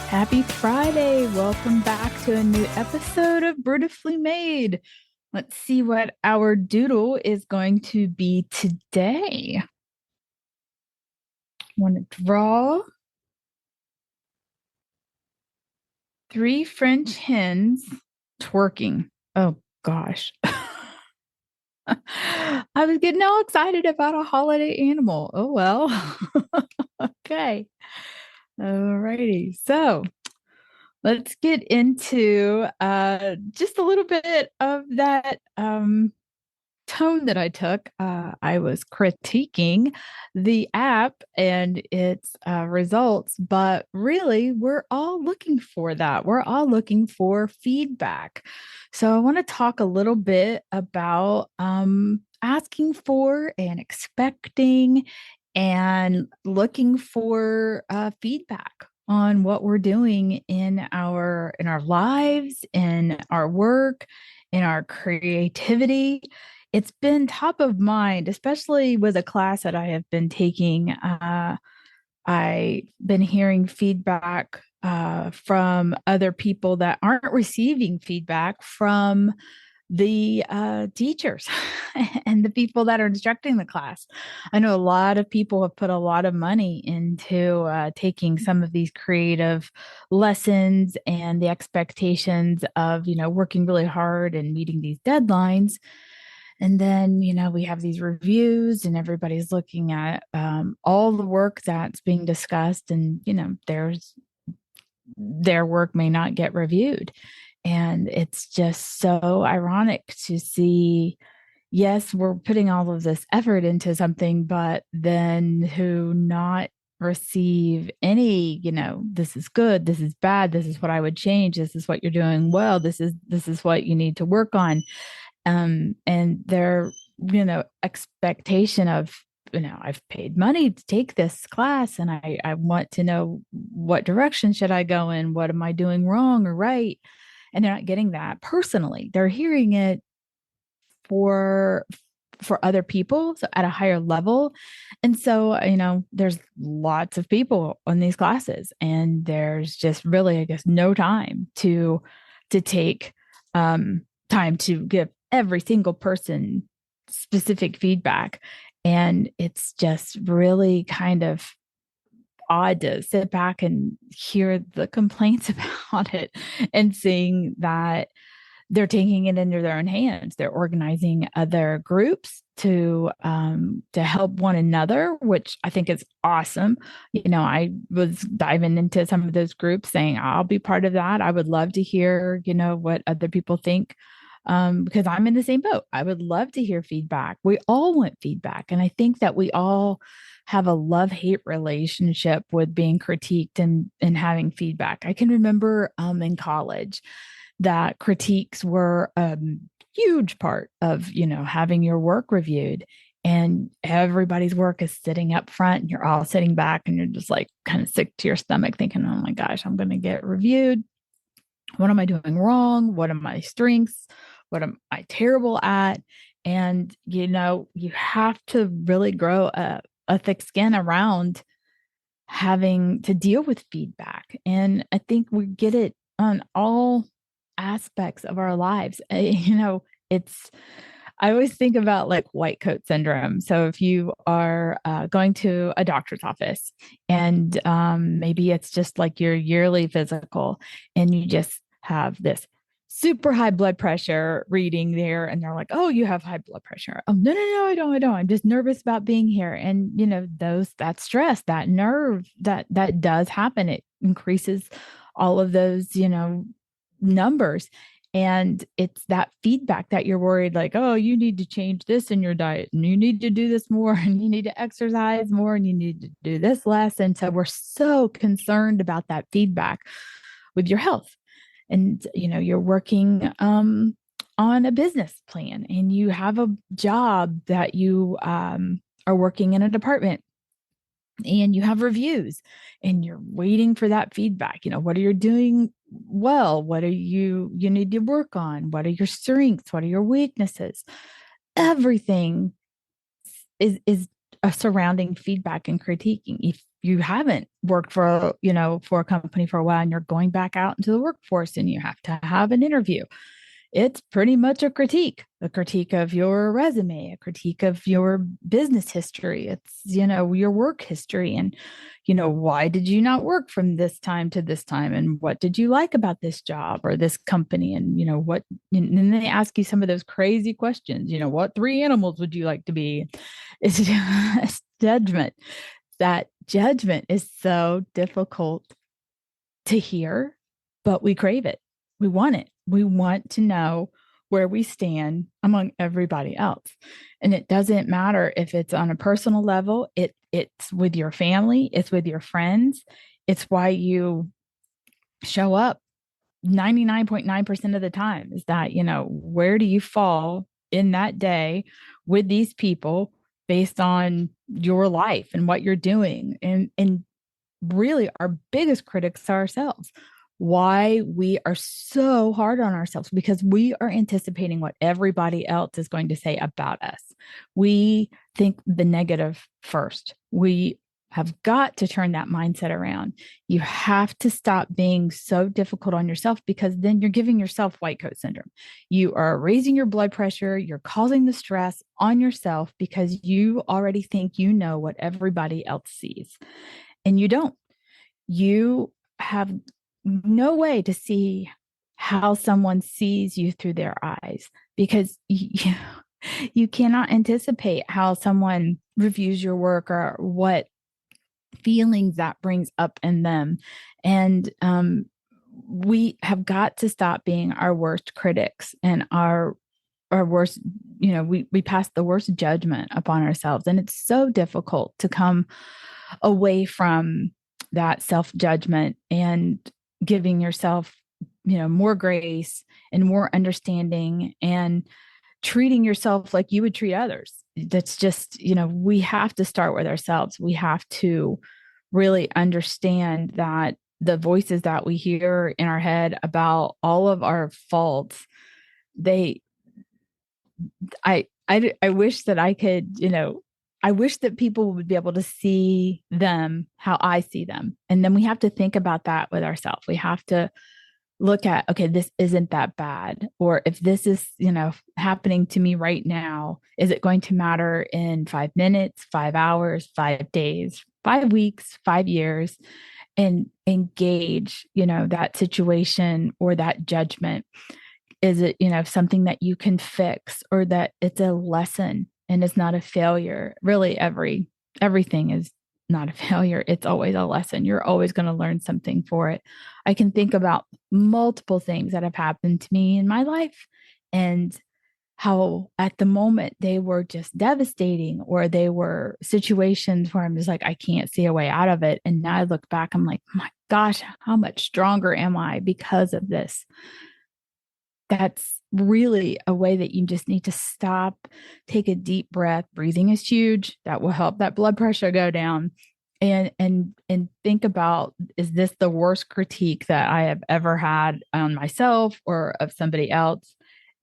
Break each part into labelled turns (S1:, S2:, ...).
S1: Happy Friday. Welcome back to a new episode of Beautifully Made. Let's see what our doodle is going to be today. Want to draw three French hens twerking. Oh gosh. I was getting all excited about a holiday animal. Oh well. Okay. Alrighty. So let's get into just a little bit of that tone that I took. I was critiquing the app and its results, but really, we're all looking for that. We're all looking for feedback. So, I want to talk a little bit about asking for and expecting and looking for feedback on what we're doing in our lives, in our work, in our creativity. It's been top of mind, especially with a class that I have been taking. I've been hearing feedback from other people that aren't receiving feedback from the teachers and the people that are instructing the class. I know a lot of people have put a lot of money into taking some of these creative lessons and the expectations of, working really hard and meeting these deadlines. And then, we have these reviews and everybody's looking at all the work that's being discussed. And, their work may not get reviewed. And it's just so ironic to see, yes, we're putting all of this effort into something, but then who not receive any, this is good, this is bad, this is what I would change, this is what you're doing well, this is what you need to work on. And their expectation of, I've paid money to take this class and I want to know what direction should I go in, what am I doing wrong or right, and they're not getting that personally. They're hearing it for other people, so at a higher level. And so, there's lots of people on these classes and there's just really, I guess, no time to take time to give every single person specific feedback. And it's just really kind of odd to sit back and hear the complaints about it and seeing that they're taking it into their own hands. They're organizing other groups to help one another, which I think is awesome. I was diving into some of those groups, saying I'll be part of that. I would love to hear, what other people think. Because I'm in the same boat. I would love to hear feedback. We all want feedback. And I think that we all have a love-hate relationship with being critiqued and having feedback. I can remember in college that critiques were a huge part of, having your work reviewed. And everybody's work is sitting up front and you're all sitting back and you're just like kind of sick to your stomach thinking, oh my gosh, I'm going to get reviewed. What am I doing wrong? What are my strengths? What am I terrible at? And, you have to really grow a thick skin around having to deal with feedback. And I think we get it on all aspects of our lives. It's, I always think about like white coat syndrome. So if you are going to a doctor's office and maybe it's just like your yearly physical and you just have this super high blood pressure reading there and they're like, oh, you have high blood pressure. Oh, no, no, no, I don't. I'm just nervous about being here. And that stress, that nerve, that does happen. It increases all of those, numbers. And it's that feedback that you're worried, like, oh, you need to change this in your diet and you need to do this more and you need to exercise more and you need to do this less. And so we're so concerned about that feedback with your health. And, you're working on a business plan and you have a job that you are working in a department and you have reviews and you're waiting for that feedback. What are you doing well? What are you need to work on? What are your strengths? What are your weaknesses? Everything is a surrounding feedback and critiquing. If you haven't worked for, for a company for a while and you're going back out into the workforce and you have to have an interview, it's pretty much a critique of your resume, a critique of your business history. It's, your work history and, why did you not work from this time to this time? And what did you like about this job or this company? And, and then they ask you some of those crazy questions, what three animals would you like to be? It's just judgment. That judgment is so difficult to hear, but we crave it. We want it. We want to know where we stand among everybody else. And it doesn't matter if it's on a personal level, it's with your family, it's with your friends. It's why you show up 99.9% of the time is that, where do you fall in that day with these people based on your life and what you're doing? And really our biggest critics are ourselves. Why we are so hard on ourselves because we are anticipating what everybody else is going to say about us. We think the negative first. We have got to turn that mindset around. You have to stop being so difficult on yourself because then you're giving yourself white coat syndrome. You are raising your blood pressure. You're causing the stress on yourself because you already think you know what everybody else sees. And you don't. You have no way to see how someone sees you through their eyes because you cannot anticipate how someone reviews your work or what feelings that brings up in them. And we have got to stop being our worst critics and our worst, we pass the worst judgment upon ourselves. And it's so difficult to come away from that self-judgment and giving yourself, more grace and more understanding and treating yourself like you would treat others. That's just, we have to start with ourselves. We have to really understand that the voices that we hear in our head about all of our faults, they I wish that I could, I wish that people would be able to see them how I see them. And then we have to think about that with ourselves. We have to look at, okay, this isn't that bad. Or if this is, happening to me right now, is it going to matter in 5 minutes, 5 hours, 5 days, 5 weeks, 5 years? And engage, that situation or that judgment. Is it, something that you can fix or that it's a lesson and it's not a failure? Really, everything is not a failure. It's always a lesson. You're always going to learn something for it. I can think about multiple things that have happened to me in my life and how at the moment they were just devastating or they were situations where I'm just like, I can't see a way out of it. And now I look back, I'm like, my gosh, how much stronger am I because of this? That's really a way that you just need to stop, take a deep breath. Breathing is huge. That will help that blood pressure go down. And think about, is this the worst critique that I have ever had on myself or of somebody else?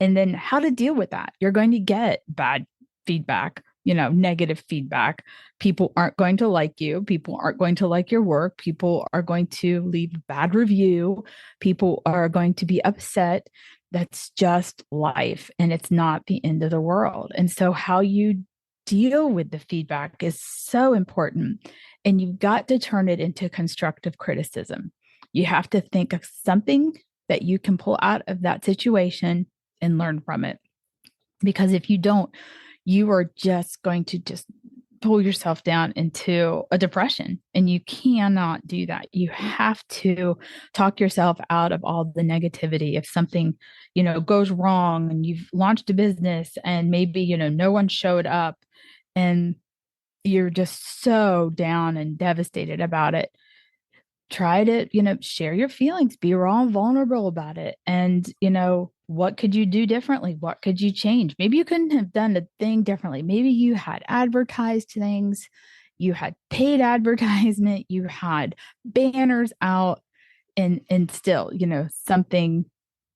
S1: And then how to deal with that. You're going to get bad feedback, negative feedback. People aren't going to like you. People aren't going to like your work. People are going to leave bad review. People are going to be upset. That's just life. And it's not the end of the world. And so how you deal with the feedback is so important. And you've got to turn it into constructive criticism. You have to think of something that you can pull out of that situation and learn from it. Because if you don't, you are just going to just pull yourself down into a depression. And you cannot do that. You have to talk yourself out of all the negativity. If something, goes wrong and you've launched a business and maybe, no one showed up and you're just so down and devastated about it, try to, share your feelings, be raw and vulnerable about it. And, what could you do differently? What could you change? Maybe you couldn't have done a thing differently. Maybe you had advertised things, you had paid advertisement, you had banners out, and still, something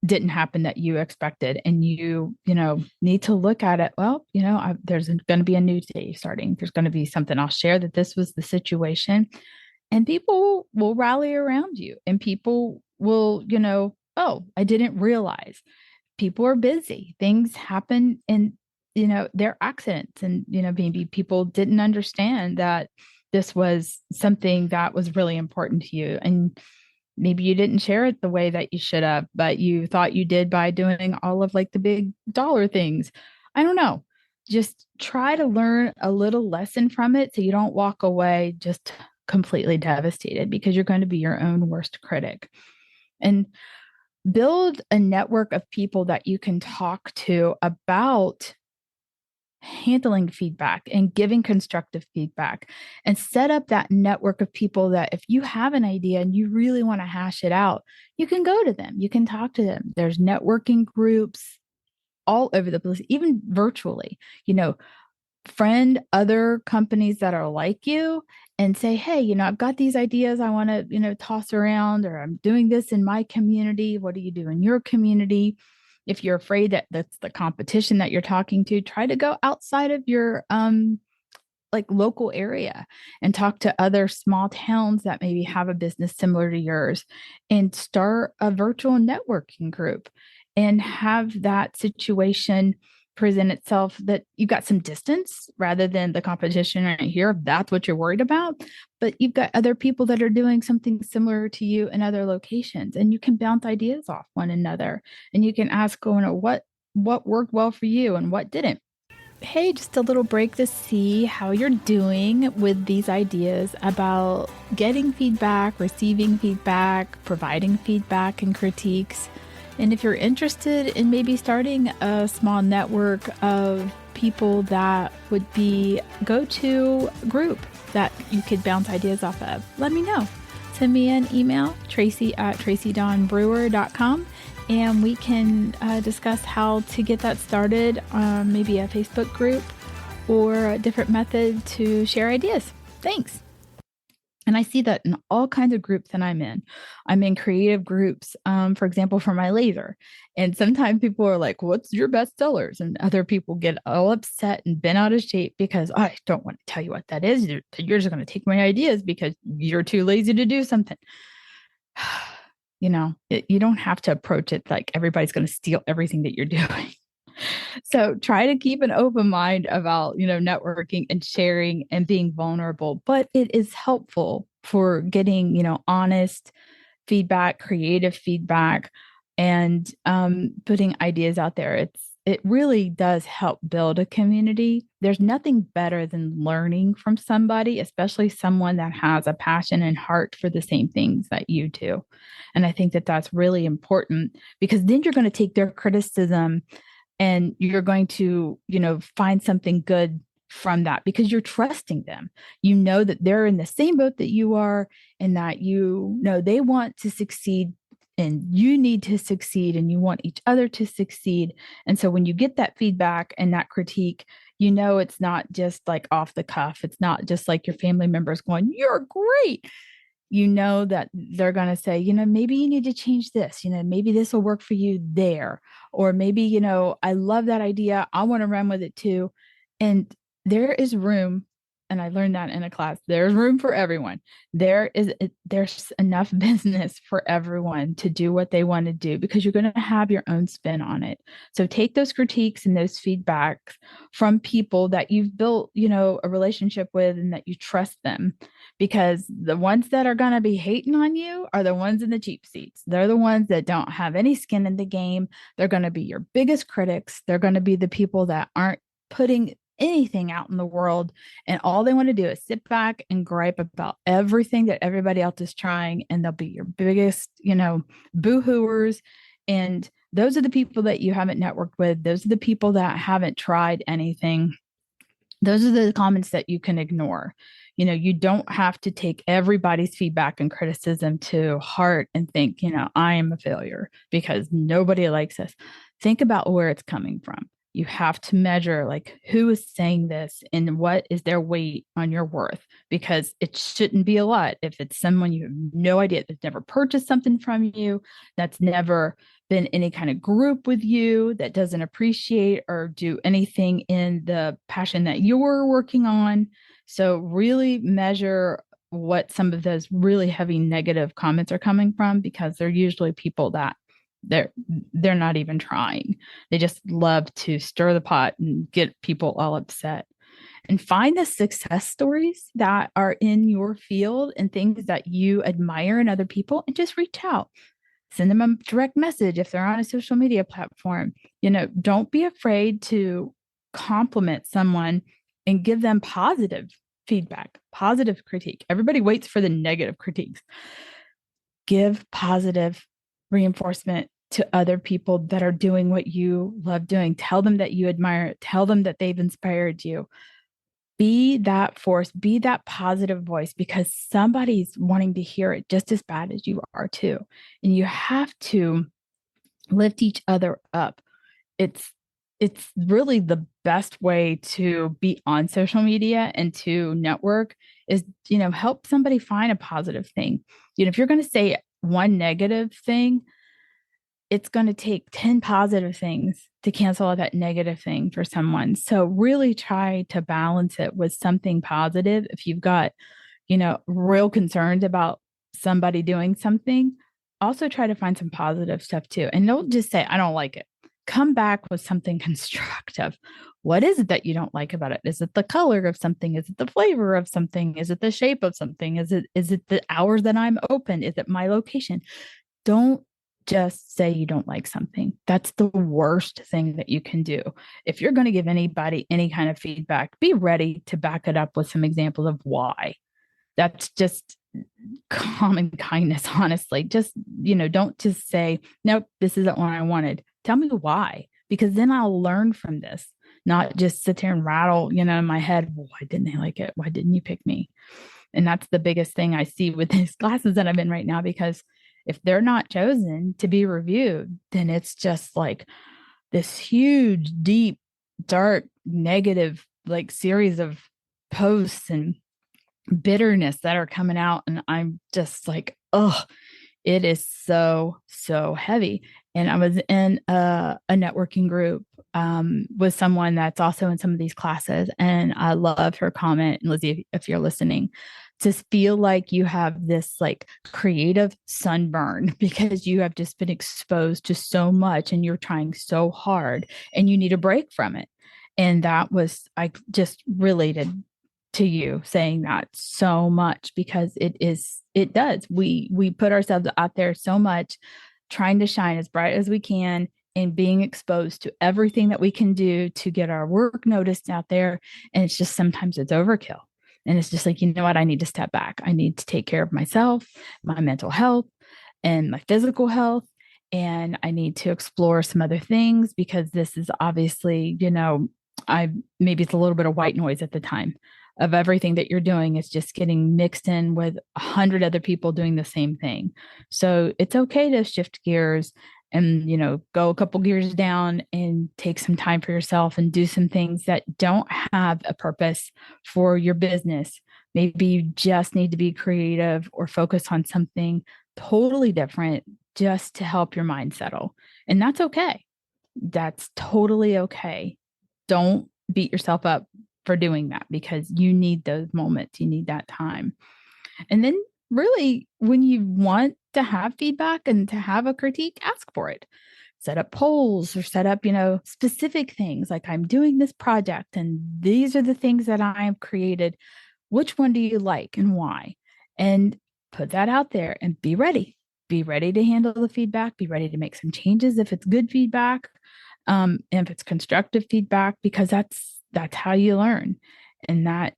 S1: didn't happen that you expected, and you need to look at it. Well, there's going to be a new day starting. There's going to be something I'll share that this was the situation, and people will rally around you, and people will, oh, I didn't realize. People are busy, things happen, and there are accidents, and maybe people didn't understand that this was something that was really important to you, and maybe you didn't share it the way that you should have, but you thought you did by doing all of like the big dollar things. I don't know. Just try to learn a little lesson from it so you don't walk away just completely devastated, because you're going to be your own worst critic. And build a network of people that you can talk to about handling feedback and giving constructive feedback, and set up that network of people that if you have an idea and you really want to hash it out, you can go to them, you can talk to them. There's networking groups all over the place, even virtually. Friend other companies that are like you and say, hey, I've got these ideas I want to, toss around, or I'm doing this in my community. What do you do in your community? If you're afraid that that's the competition that you're talking to, try to go outside of your like local area and talk to other small towns that maybe have a business similar to yours, and start a virtual networking group, and have that situation present itself that you got some distance rather than the competition right here, if that's what you're worried about. But you've got other people that are doing something similar to you in other locations, and you can bounce ideas off one another, and you can ask, what worked well for you and what didn't. Hey, just a little break to see how you're doing with these ideas about getting feedback, receiving feedback, providing feedback and critiques. And if you're interested in maybe starting a small network of people that would be go-to group that you could bounce ideas off of, let me know. Send me an email, tracy@tracydawnbrewer.com, and we can discuss how to get that started, maybe a Facebook group or a different method to share ideas. Thanks. And I see that in all kinds of groups that I'm in. I'm in creative groups, for example, for my laser. And sometimes people are like, what's your best sellers? And other people get all upset and bent out of shape because I don't want to tell you what that is. You're just going to take my ideas because you're too lazy to do something. You don't have to approach it like everybody's going to steal everything that you're doing. So try to keep an open mind about, networking and sharing and being vulnerable, but it is helpful for getting, honest feedback, creative feedback, and putting ideas out there. It really does help build a community. There's nothing better than learning from somebody, especially someone that has a passion and heart for the same things that you do. And I think that that's really important, because then you're going to take their criticism and you're going to, find something good from that, because you're trusting them. You know that they're in the same boat that you are, and that they want to succeed and you need to succeed, and you want each other to succeed. And so when you get that feedback and that critique, it's not just like off the cuff. It's not just like your family members going, you're great. That they're going to say, maybe you need to change this, maybe this will work for you there. Or maybe, I love that idea, I want to run with it too. And there is room. And I learned that in a class. There's room for everyone. There's enough business for everyone to do what they want to do, because you're going to have your own spin on it. So take those critiques and those feedbacks from people that you've built, a relationship with, and that you trust them, because the ones that are going to be hating on you are the ones in the cheap seats. They're the ones that don't have any skin in the game. They're going to be your biggest critics. They're going to be the people that aren't putting anything out in the world, and all they want to do is sit back and gripe about everything that everybody else is trying, and they'll be your biggest boo-hooers. And those are the people that you haven't networked with. Those are the people that haven't tried anything. Those are the comments that you can ignore. You don't have to take everybody's feedback and criticism to heart and think, I am a failure because nobody likes us. Think about where it's coming from. You have to measure like who is saying this and what is their weight on your worth, because it shouldn't be a lot. If it's someone you have no idea, that's never purchased something from you, that's never been any kind of group with you that doesn't appreciate or do anything in the passion that you're working on. So really measure what some of those really heavy negative comments are coming from, because they're usually people that they're they're not even trying. They just love to stir the pot and get people all upset. And find the success stories that are in your field and things that you admire in other people, and just reach out. Send them a direct message if they're on a social media platform. Don't be afraid to compliment someone and give them positive feedback, positive critique. Everybody waits for the negative critiques. Give positive reinforcement to other people that are doing what you love doing. Tell them that you admire it. Tell them that they've inspired you. Be that force, be that positive voice, because somebody's wanting to hear it just as bad as you are too. And you have to lift each other up. It's really the best way to be on social media and to network is, help somebody find a positive thing. If you're going to say one negative thing, it's going to take 10 positive things to cancel out that negative thing for someone. So really try to balance it with something positive. If you've got, real concerns about somebody doing something, also try to find some positive stuff too. And don't just say, I don't like it. Come back with something constructive. What is it that you don't like about it? Is it the color of something? Is it the flavor of something? Is it the shape of something? Is it the hours that I'm open? Is it my location? Don't just say you don't like something. That's the worst thing that you can do. If you're going to give anybody any kind of feedback, be ready to back it up with some examples of why. That's just common kindness, honestly. Just, don't just say, nope, this isn't what I wanted. Tell me why, because then I'll learn from this, not just sit there and rattle, in my head, well, why didn't they like it? Why didn't you pick me? And that's the biggest thing I see with these classes that I'm in right now, because if they're not chosen to be reviewed, then it's just like this huge, deep, dark, negative, like series of posts and bitterness that are coming out. And I'm just like, oh, it is so, so heavy. And I was in a networking group with someone that's also in some of these classes. And I love her comment. And Lizzie, if you're listening, just feel like you have this like creative sunburn because you have just been exposed to so much and you're trying so hard and you need a break from it. And that was, I just related to you saying that so much, because it does. We put ourselves out there so much, trying to shine as bright as we can and being exposed to everything that we can do to get our work noticed out there. And it's just, sometimes it's overkill. And it's just like, you know what? I need to step back. I need to take care of myself, my mental health, and my physical health. And I need to explore some other things, because this is obviously, maybe it's a little bit of white noise at the time of everything that you're doing. Is just getting mixed in with 100 other people doing the same thing. So it's okay to shift gears and, go a couple gears down and take some time for yourself and do some things that don't have a purpose for your business. Maybe you just need to be creative or focus on something totally different just to help your mind settle. And that's okay. That's totally okay. Don't beat yourself up for doing that, because you need those moments. You need that time. And then really, when you want to have feedback and to have a critique, ask for it. Set up polls or set up, specific things like, I'm doing this project and these are the things that I have created. Which one do you like and why? And put that out there and be ready. Be ready to handle the feedback. Be ready to make some changes if it's good feedback, and if it's constructive feedback, because that's how you learn, and that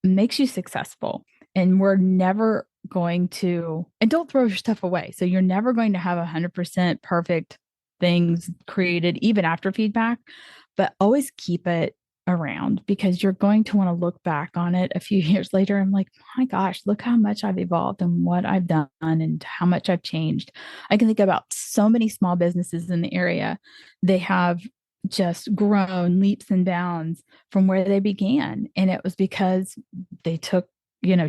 S1: makes you successful. And we're never going to, and don't throw your stuff away. So you're never going to have 100% perfect things created even after feedback, but always keep it around, because you're going to want to look back on it a few years later and like, my gosh, look how much I've evolved and what I've done and how much I've changed. I can think about so many small businesses in the area. They have just grown leaps and bounds from where they began. And it was because they took,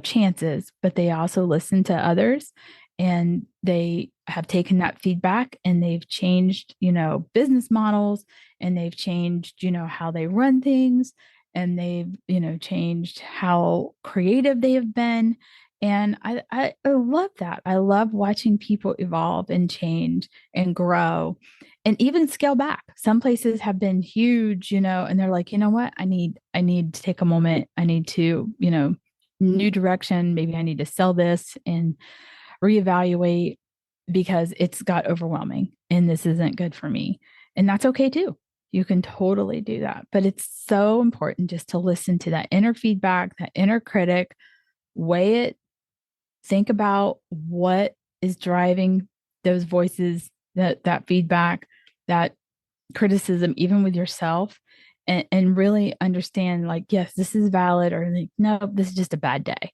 S1: chances, but they also listened to others and they have taken that feedback and they've changed, business models, and they've changed, how they run things, and they've, changed how creative they have been. And I love that. I love watching people evolve and change and grow and even scale back. Some places have been huge, and they're like, you know what? I need to take a moment. I need to, new direction. Maybe I need to sell this and reevaluate because it's got overwhelming and this isn't good for me. And that's okay too. You can totally do that. But it's so important just to listen to that inner feedback, that inner critic, weigh it, think about what is driving those voices, that feedback, that criticism, even with yourself, and really understand, like, yes, this is valid, or like, no, this is just a bad day.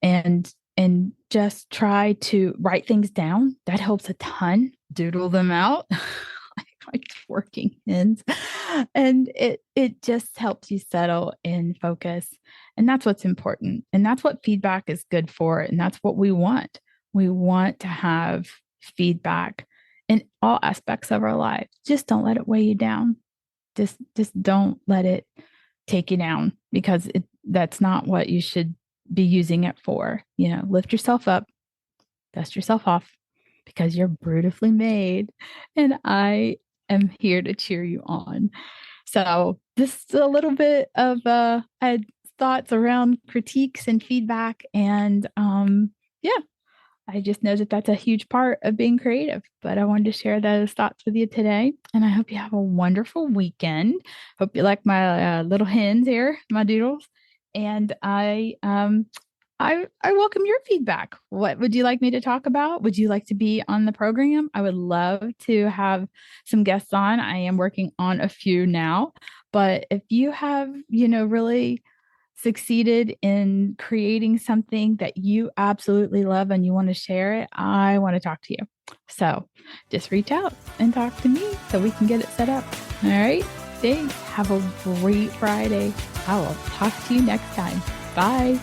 S1: And just try to write things down. That helps a ton. Doodle them out. Like working ends. And it just helps you settle and focus. And that's what's important. And that's what feedback is good for. And that's what we want. We want to have feedback in all aspects of our life. Just don't let it weigh you down. Just don't let it take you down, because that's not what you should be using it for. Lift yourself up, dust yourself off, because you're beautifully made, and I am here to cheer you on. So this is a little bit of I had thoughts around critiques and feedback, and yeah, I just know that that's a huge part of being creative. But I wanted to share those thoughts with you today. And I hope you have a wonderful weekend. Hope you like my little hens here, my doodles. And I welcome your feedback. What would you like me to talk about? Would you like to be on the program? I would love to have some guests on. I am working on a few now. But if you have, really succeeded in creating something that you absolutely love and you want to share it, I want to talk to you. So just reach out and talk to me so we can get it set up. All right. Thanks. Have a great Friday. I will talk to you next time. Bye.